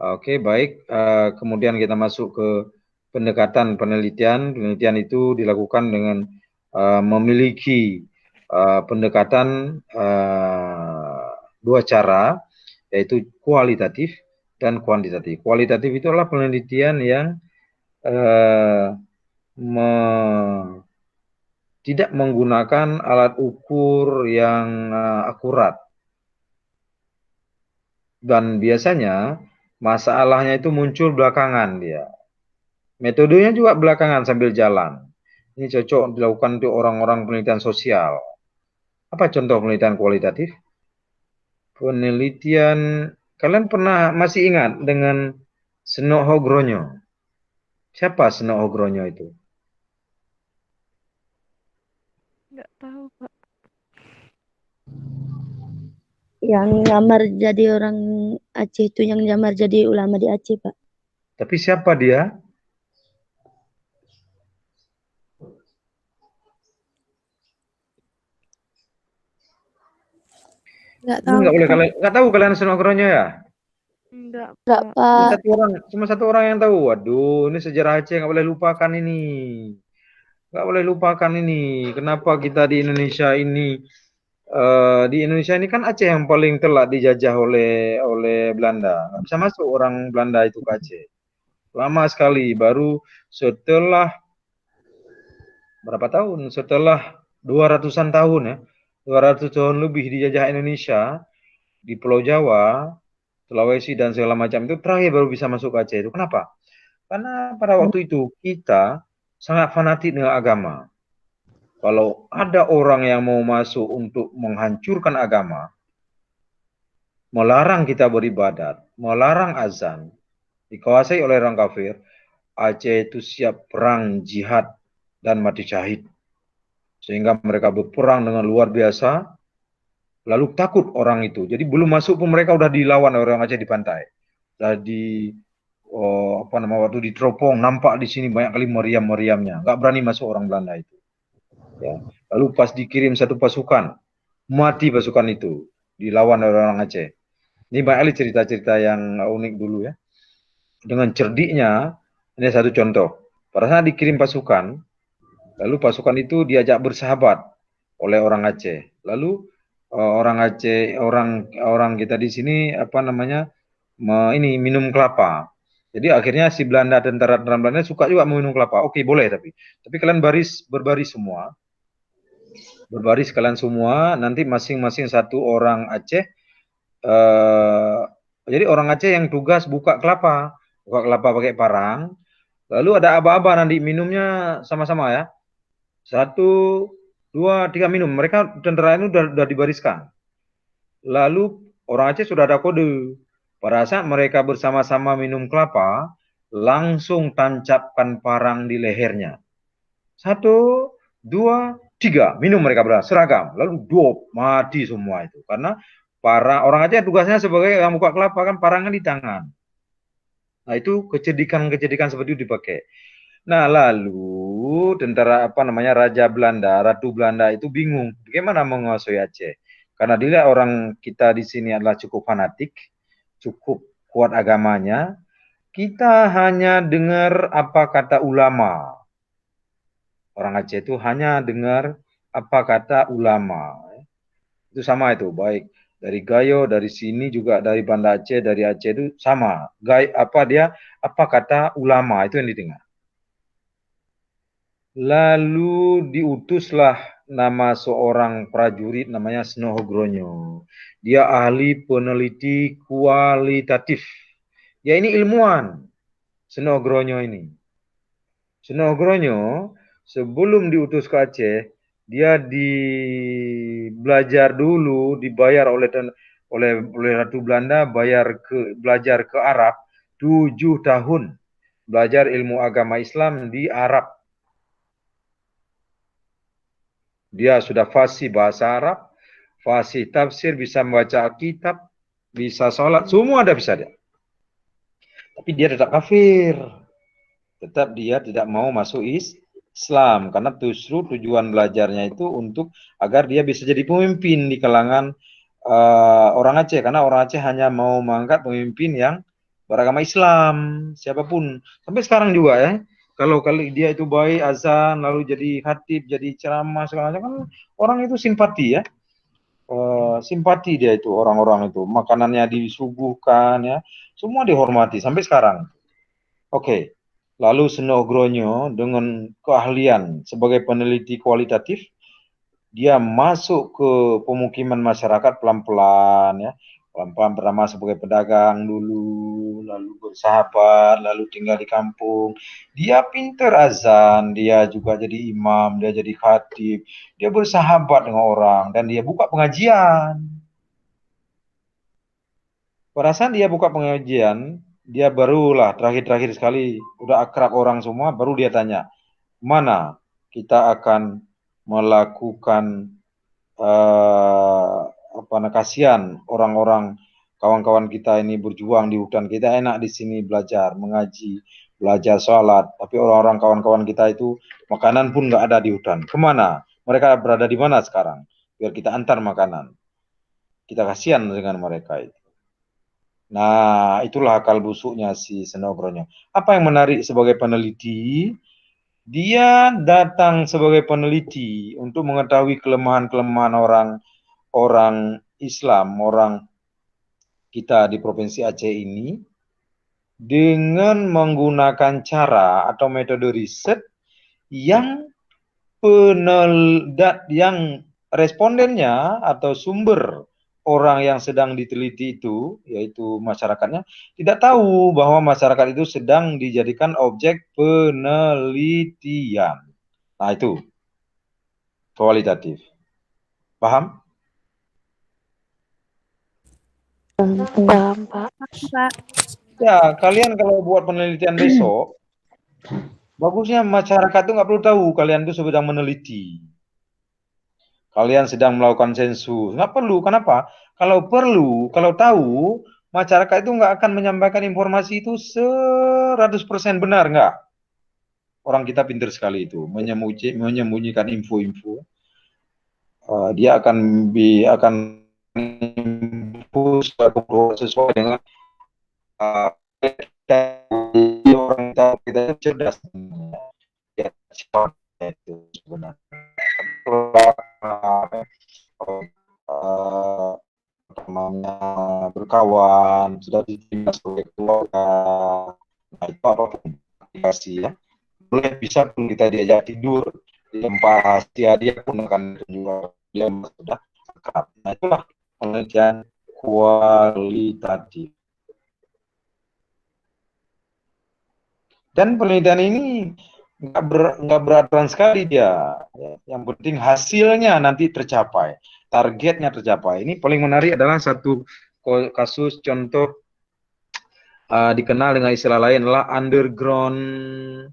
Oke, baik. Kemudian kita masuk ke pendekatan penelitian. Penelitian itu dilakukan dengan memiliki pendekatan dua cara, yaitu kualitatif dan kuantitatif. Kualitatif itu adalah penelitian yang eh, tidak menggunakan alat ukur yang akurat. Dan biasanya masalahnya itu muncul belakangan dia. Metodenya juga belakangan sambil jalan. Ini cocok dilakukan untuk orang-orang penelitian sosial. Apa contoh penelitian kualitatif? Penelitian, kalian pernah masih ingat dengan Seno Hogronyo? Siapa Seno Hogronyo itu? Nggak tahu, Pak. Yang nyamar jadi orang Aceh itu, yang nyamar jadi ulama di Aceh, Pak. Tapi siapa dia? Nggak Ini tahu, Pak. nggak tahu kalian Seno Hogronyo ya? Enggak, Nggak, Pak. Pak. Cuma satu orang yang tahu. Waduh, ini sejarah Aceh nggak boleh lupakan ini. Nggak boleh lupakan ini. Kenapa kita di Indonesia ini kan Aceh yang paling telat dijajah oleh Belanda. Nggak bisa masuk orang Belanda itu ke Aceh. Lama sekali. Baru setelah berapa tahun? Setelah 200-an tahun ya. 200 tahun lebih dijajah Indonesia di Pulau Jawa, Sulawesi dan segala macam itu terakhir baru bisa masuk ke Aceh itu. Kenapa? Karena pada waktu itu kita sangat fanatik dengan agama. Kalau ada orang yang mau masuk untuk menghancurkan agama, melarang kita beribadat, melarang azan, dikuasai oleh orang kafir, Aceh itu siap perang jihad dan mati syahid. Sehingga mereka berperang dengan luar biasa, lalu takut orang itu. Jadi belum masuk pun mereka udah dilawan oleh orang Aceh di pantai. Jadi waktu di teropong nampak di sini banyak kali meriam-meriamnya. Nggak berani masuk orang Belanda itu. Ya. Lalu pas dikirim satu pasukan, mati pasukan itu dilawan oleh orang Aceh. Ini banyak kali cerita-cerita yang unik dulu ya. Dengan cerdiknya, ini satu contoh. Pada saat dikirim pasukan, lalu pasukan itu diajak bersahabat oleh orang Aceh. Lalu orang Aceh, orang kita di sini apa namanya ini minum kelapa. Jadi akhirnya si Belanda, tentara Belanda suka juga minum kelapa. Oke, boleh tapi kalian berbaris semua. Berbaris kalian semua, nanti masing-masing satu orang Aceh jadi orang Aceh yang tugas buka kelapa pakai parang, lalu ada aba-aba nanti minumnya sama-sama ya. Satu, dua, tiga minum. Mereka tentara itu udah dibariskan. Lalu orang Aceh sudah ada kode. Pada saat mereka bersama-sama minum kelapa, langsung tancapkan parang di lehernya. Satu, dua, tiga. Minum mereka berdua, seragam. Lalu dop, mati semua itu. Karena para orang Aceh tugasnya sebagai yang buka kelapa kan parangnya di tangan. Nah itu kecedikan-kecedikan seperti itu dipakai. Nah lalu tentara apa namanya Ratu Belanda itu bingung bagaimana menguasai Aceh. Karena dilihat orang kita di sini adalah cukup fanatik, cukup kuat agamanya. Kita hanya dengar apa kata ulama. Orang Aceh itu hanya dengar apa kata ulama. Itu sama itu, baik dari Gayo, dari sini juga dari Banda Aceh, dari Aceh itu sama. Apa kata ulama itu yang didengar. Lalu diutuslah nama seorang prajurit namanya Seno Hogronyo. Dia ahli peneliti kualitatif. Ya ini ilmuwan, Seno Hogronyo ini. Seno Hogronyo sebelum diutus ke Aceh, dia belajar dulu, dibayar oleh Ratu Belanda, belajar ke Arab 7 tahun. Belajar ilmu agama Islam di Arab. Dia sudah fasih bahasa Arab, fasih tafsir, bisa membaca kitab, bisa sholat, semua ada bisa dia. Tapi dia tetap kafir. Tetap dia tidak mau masuk Islam karena justru tujuan belajarnya itu untuk agar dia bisa jadi pemimpin di kalangan orang Aceh, karena orang Aceh hanya mau mengangkat pemimpin yang beragama Islam, siapapun. Sampai sekarang juga ya. Kalau dia itu baik azan, lalu jadi khatib, jadi ceramah segala macam kan orang itu simpati ya. Simpati dia itu orang-orang itu, makanannya disuguhkan ya, semua dihormati sampai sekarang. Oke. Lalu Senogronyo dengan keahlian sebagai peneliti kualitatif, dia masuk ke pemukiman masyarakat pelan-pelan ya. Pelan-pelan pertama sebagai pedagang dulu, lalu bersahabat, lalu tinggal di kampung. Dia pinter azan, dia juga jadi imam, dia jadi khatib, dia bersahabat dengan orang, dan dia buka pengajian. Pada saat dia buka pengajian, dia barulah terakhir-terakhir sekali, udah akrab orang semua, baru dia tanya, mana kita akan melakukan kasihan orang-orang kawan-kawan kita ini berjuang di hutan, kita enak di sini belajar, mengaji, belajar sholat, tapi orang-orang kawan-kawan kita itu makanan pun nggak ada di hutan. Kemana? Mereka berada di mana sekarang? Biar kita antar makanan. Kita kasihan dengan mereka itu. Nah, itulah akal busuknya si Senogronyo. Apa yang menarik sebagai peneliti? Dia datang sebagai peneliti untuk mengetahui kelemahan-kelemahan orang Islam, orang kita di Provinsi Aceh ini, dengan menggunakan cara atau metode riset yang yang respondennya atau sumber orang yang sedang diteliti itu, yaitu masyarakatnya, tidak tahu bahwa masyarakat itu sedang dijadikan objek penelitian. Nah, itu kualitatif. Paham? Paham, Pak. Pak. Ya, kalian kalau buat penelitian besok, bagusnya masyarakat itu nggak perlu tahu kalian itu sedang meneliti. Kalian sedang melakukan sensus. Nggak perlu. Kenapa? Kalau perlu, kalau tahu, masyarakat itu nggak akan menyampaikan informasi itu 100% benar, nggak? Orang kita pintar sekali itu, menyembunyikan info-info. Dia akan info sesuai dengan orang kita itu cerdas. Ya, itu sebenarnya. Namanya berkawan, sudah diterima sebagai keluarga. Nah, itu apapun aplikasi ya. Boleh bisa pun kita diajak tidur di tempat dia pun akan juga dia sudah akrab. Nah, itulah penelitian kualitatif. Dan penelitian ini nggak berat-berat sekali dia. Yang penting hasilnya nanti tercapai, targetnya tercapai. Ini paling menarik adalah satu kasus contoh dikenal dengan istilah lain adalah underground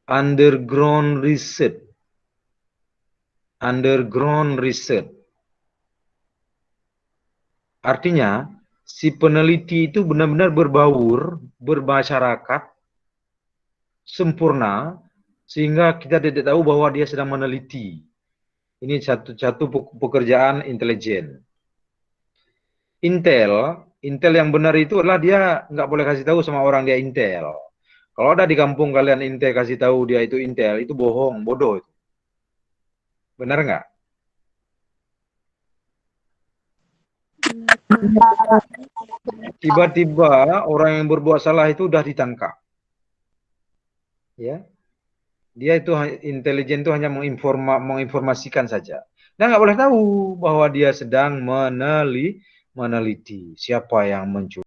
underground research. Underground research. Artinya, si peneliti itu benar-benar berbaur, bermasyarakat, sempurna, sehingga kita tidak tahu bahwa dia sedang meneliti. Ini satu pekerjaan intelijen. Intel yang benar itu adalah dia nggak boleh kasih tahu sama orang dia Intel. Kalau ada di kampung kalian Intel kasih tahu dia itu Intel, itu bohong, bodoh. Benar nggak? Tiba-tiba orang yang berbuat salah itu udah ditangkap. Ya, dia itu intelijen itu hanya menginformasikan saja. Dan nggak boleh tahu bahwa dia sedang meneliti siapa yang mencuri.